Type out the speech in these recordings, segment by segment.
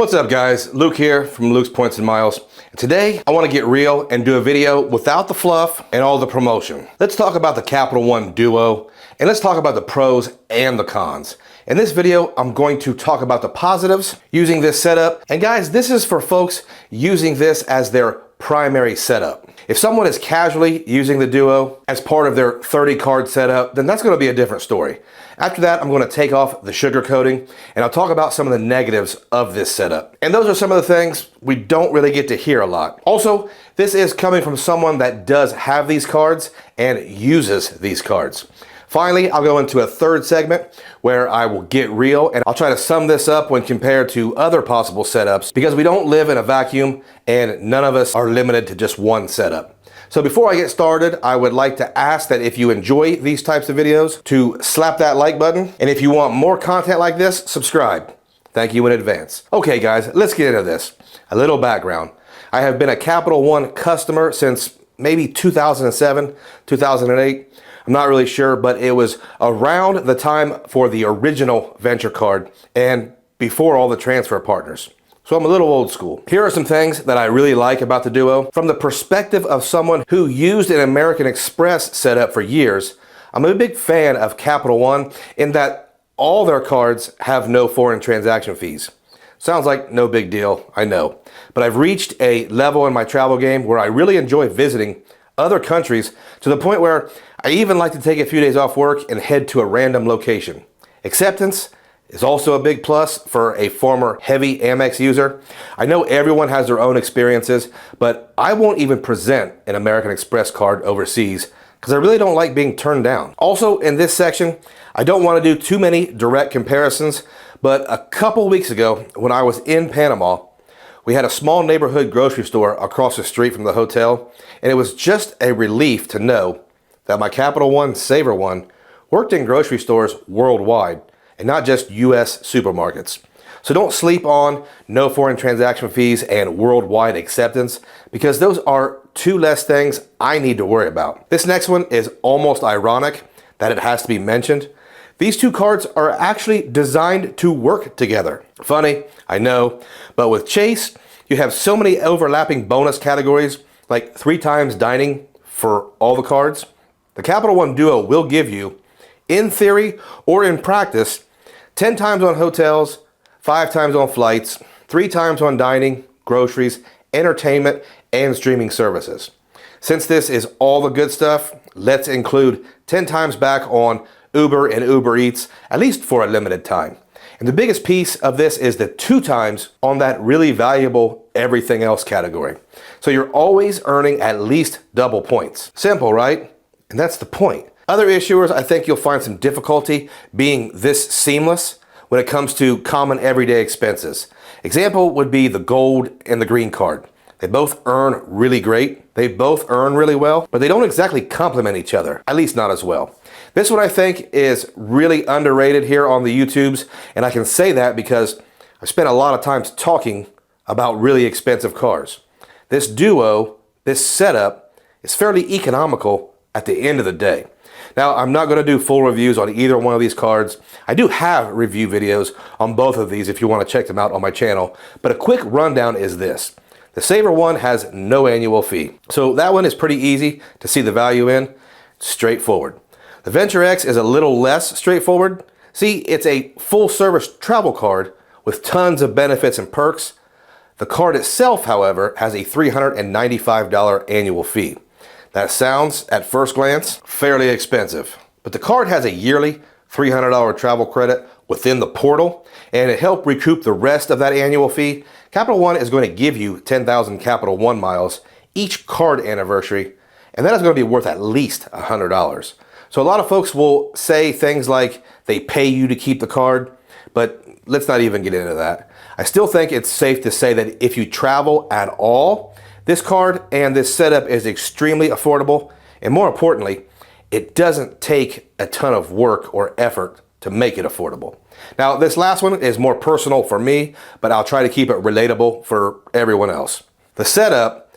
What's up guys, Luke here from Luke's Points and Miles. And today I want to get real and do a video without the fluff and all the promotion. Let's talk about the Capital One Duo and let's talk about the pros and the cons. In this video, I'm going to talk about the positives using this setup. And guys, this is for folks using this as their primary setup. If someone is casually using the Duo as part of their 30 card setup, then that's going to be a different story. After that, I'm going to take off the sugar coating and I'll talk about some of the negatives of this setup. And those are some of the things we don't really get to hear a lot. Also, this is coming from someone that does have these cards and uses these cards. Finally, I'll go into a third segment where I will get real and I'll try to sum this up when compared to other possible setups because we don't live in a vacuum and none of us are limited to just one setup. So before I get started, I would like to ask that if you enjoy these types of videos to slap that like button. And if you want more content like this, subscribe. Thank you in advance. Okay guys, let's get into this. A little background. I have been a Capital One customer since maybe 2007, 2008. I'm not really sure, but it was around the time for the original Venture card and before all the transfer partners. So I'm a little old school. Here are some things that I really like about the Duo. From the perspective of someone who used an American Express setup for years, I'm a big fan of Capital One in that all their cards have no foreign transaction fees. Sounds like no big deal, I know. But I've reached a level in my travel game where I really enjoy visiting other countries to the point where I even like to take a few days off work and head to a random location. Acceptance is also a big plus for a former heavy Amex user. I know everyone has their own experiences, but I won't even present an American Express card overseas because I really don't like being turned down. Also in this section, I don't want to do too many direct comparisons, but a couple weeks ago when I was in Panama, we had a small neighborhood grocery store across the street from the hotel, and it was just a relief to know that my Capital One Saver One worked in grocery stores worldwide and not just US supermarkets. So don't sleep on no foreign transaction fees and worldwide acceptance because those are two less things I need to worry about. This next one is almost ironic that it has to be mentioned. These two cards are actually designed to work together. Funny, I know, but with Chase, you have so many overlapping bonus categories, like 3 times dining for all the cards. The Capital One Duo will give you, in theory or in practice, 10 times on hotels, 5 times on flights, 3 times on dining, groceries, entertainment, and streaming services. Since this is all the good stuff, let's include 10 times back on Uber and Uber Eats, at least for a limited time. And the biggest piece of this is the 2 times on that really valuable everything else category. So you're always earning at least double points. Simple, right? And that's the point. Other issuers, I think you'll find some difficulty being this seamless when it comes to common everyday expenses. Example would be the gold and the green card. They both earn really great. They both earn really well, but they don't exactly complement each other, at least not as well. This one I think is really underrated here on the YouTubes, and I can say that because I've spent a lot of time talking about really expensive cars. This Duo, this setup, is fairly economical at the end of the day. Now, I'm not going to do full reviews on either one of these cards. I do have review videos on both of these if you want to check them out on my channel, but a quick rundown is this. The Saver One has no annual fee, so that one is pretty easy to see the value in, straightforward. The Venture X is a little less straightforward. See, it's a full service travel card with tons of benefits and perks. The card itself, however, has a $395 annual fee. That sounds, at first glance, fairly expensive, but the card has a yearly $300 travel credit within the portal, and to help recoup the rest of that annual fee, Capital One is going to give you 10,000 Capital One miles each card anniversary, and that is going to be worth at least $100. So a lot of folks will say things like they pay you to keep the card, but let's not even get into that. I still think it's safe to say that if you travel at all, this card and this setup is extremely affordable, and more importantly, it doesn't take a ton of work or effort to make it affordable. Now, this last one is more personal for me, but I'll try to keep it relatable for everyone else. The setup,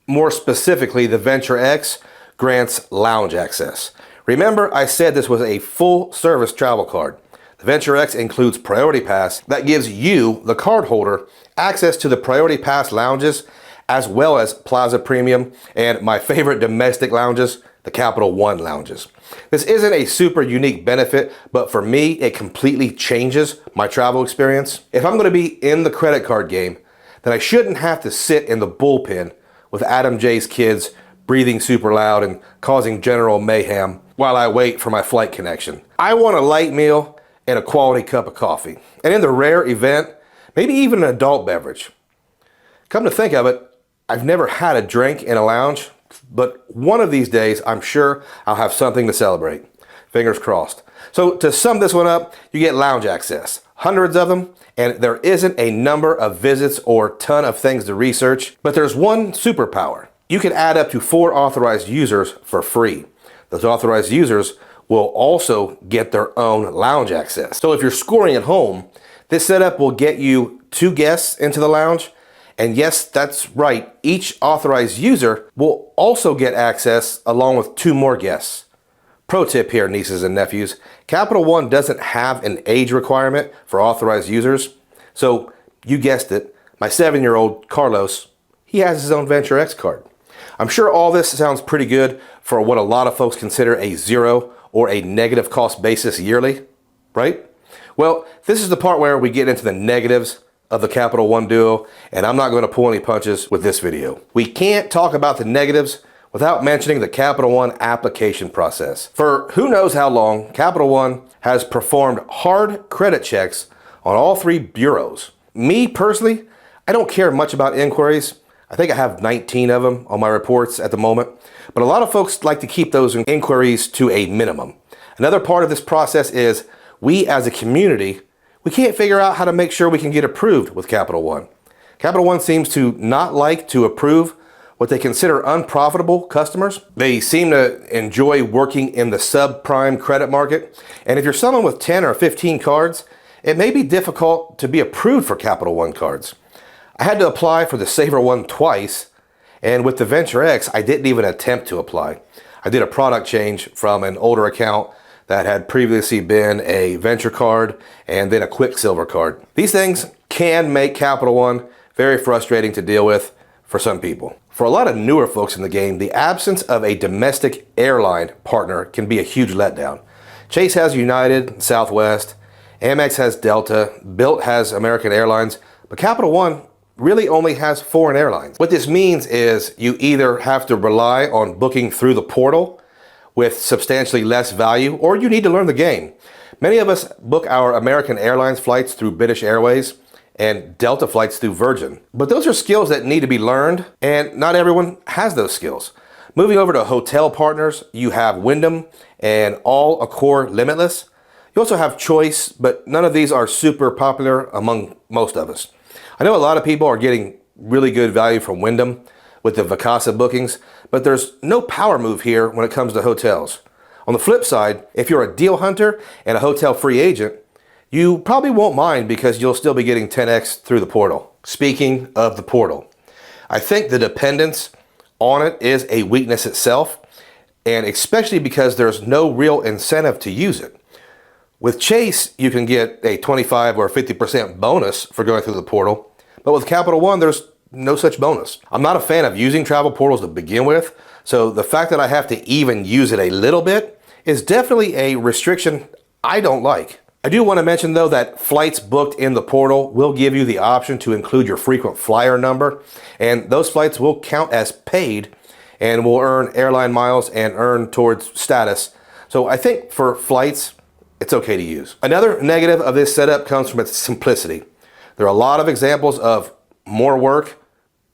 more specifically the Venture X, grants lounge access. Remember, I said this was a full service travel card. The Venture X includes Priority Pass that gives you, the card holder, access to the Priority Pass lounges, as well as Plaza Premium and my favorite domestic lounges, the Capital One lounges. This isn't a super unique benefit, but for me, it completely changes my travel experience. If I'm going to be in the credit card game, then I shouldn't have to sit in the bullpen with Adam J's kids breathing super loud and causing general mayhem while I wait for my flight connection. I want a light meal and a quality cup of coffee. And in the rare event, maybe even an adult beverage. Come to think of it, I've never had a drink in a lounge, but one of these days, I'm sure I'll have something to celebrate. Fingers crossed. So to sum this one up, you get lounge access, hundreds of them, and there isn't a number of visits or ton of things to research, but there's one superpower. You can add up to 4 authorized users for free. Those authorized users will also get their own lounge access. So if you're scoring at home, this setup will get you 2 guests into the lounge. And yes, that's right, each authorized user will also get access along with 2 more guests. Pro tip here, nieces and nephews, Capital One doesn't have an age requirement for authorized users. So you guessed it, my 7-year-old Carlos, he has his own Venture X card. I'm sure all this sounds pretty good for what a lot of folks consider a zero or a negative cost basis yearly, right? Well, this is the part where we get into the negatives of the Capital One Duo, and I'm not going to pull any punches with this video. We can't talk about the negatives without mentioning the Capital One application process. For who knows how long, Capital One has performed hard credit checks on all 3 bureaus. Me personally, I don't care much about inquiries. I think I have 19 of them on my reports at the moment, but a lot of folks like to keep those inquiries to a minimum. Another part of this process is we as a community, we can't figure out how to make sure we can get approved with Capital One. Capital One seems to not like to approve what they consider unprofitable customers. They seem to enjoy working in the subprime credit market. And if you're someone with 10 or 15 cards, it may be difficult to be approved for Capital One cards. I had to apply for the Saver one twice, and with the Venture X, I didn't even attempt to apply. I did a product change from an older account that had previously been a Venture card and then a Quicksilver card. These things can make Capital One very frustrating to deal with for some people. For a lot of newer folks in the game, the absence of a domestic airline partner can be a huge letdown. Chase has United, Southwest, Amex has Delta, Bilt has American Airlines, but Capital One really only has foreign airlines. What this means is you either have to rely on booking through the portal with substantially less value, or you need to learn the game. Many of us book our American Airlines flights through British Airways and Delta flights through Virgin. But those are skills that need to be learned, and not everyone has those skills. Moving over to hotel partners, you have Wyndham and All Accor Limitless. You also have Choice, but none of these are super popular among most of us. I know a lot of people are getting really good value from Wyndham with the Vacasa bookings, but there's no power move here when it comes to hotels. On the flip side, if you're a deal hunter and a hotel free agent, you probably won't mind because you'll still be getting 10x through the portal. Speaking of the portal, I think the dependence on it is a weakness itself, and especially because there's no real incentive to use it. With Chase, you can get a 25 or 50% bonus for going through the portal, but with Capital One, there's no such bonus. I'm not a fan of using travel portals to begin with, so the fact that I have to even use it a little bit is definitely a restriction I don't like. I do want to mention though that flights booked in the portal will give you the option to include your frequent flyer number, and those flights will count as paid and will earn airline miles and earn towards status. So I think for flights, it's okay to use. Another negative of this setup comes from its simplicity. There are a lot of examples of more work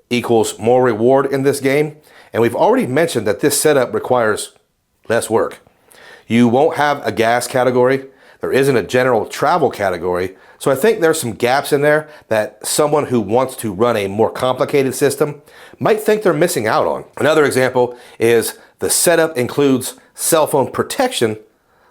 equals more reward in this game, and we've already mentioned that this setup requires less work. You won't have a gas category. There isn't a general travel category, so I think there's some gaps in there that someone who wants to run a more complicated system might think they're missing out on. Another example is the setup includes cell phone protection,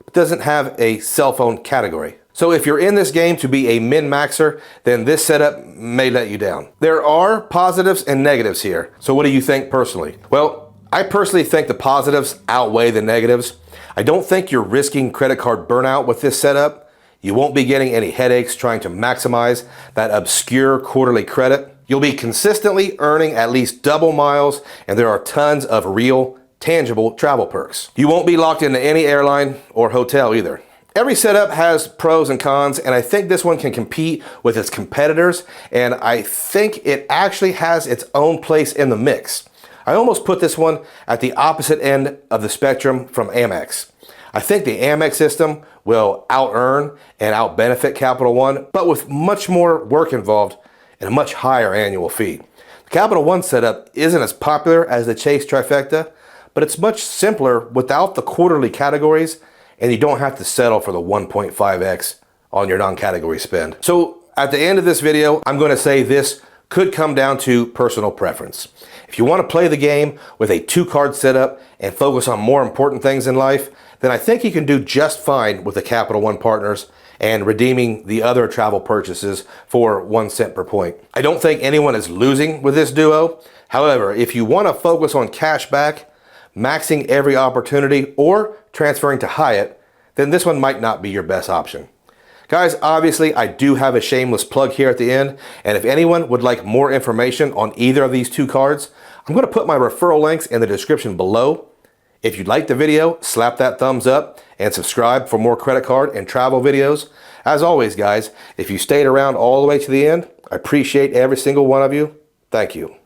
but doesn't have a cell phone category. So if you're in this game to be a min-maxer, then this setup may let you down. There are positives and negatives here. So what do you think personally? Well, I personally think the positives outweigh the negatives. I don't think you're risking credit card burnout with this setup. You won't be getting any headaches trying to maximize that obscure quarterly credit. You'll be consistently earning at least double miles, and there are tons of real, tangible travel perks. You won't be locked into any airline or hotel either. Every setup has pros and cons, and I think this one can compete with its competitors, and I think it actually has its own place in the mix. I almost put this one at the opposite end of the spectrum from Amex. I think the Amex system will out-earn and out-benefit Capital One, but with much more work involved and a much higher annual fee. The Capital One setup isn't as popular as the Chase Trifecta, but it's much simpler without the quarterly categories, and you don't have to settle for the 1.5x on your non-category spend. So at the end of this video, I'm going to say this could come down to personal preference. If you want to play the game with a 2-card setup and focus on more important things in life, then I think you can do just fine with the Capital One partners and redeeming the other travel purchases for 1 cent per point. I don't think anyone is losing with this duo. However, if you want to focus on cash back, maxing every opportunity, or transferring to Hyatt, then this one might not be your best option. Guys, obviously I do have a shameless plug here at the end, and if anyone would like more information on either of these 2 cards, I'm going to put my referral links in the description below. If you liked the video, slap that thumbs up and subscribe for more credit card and travel videos. As always, guys, if you stayed around all the way to the end, I appreciate every single one of you. Thank you.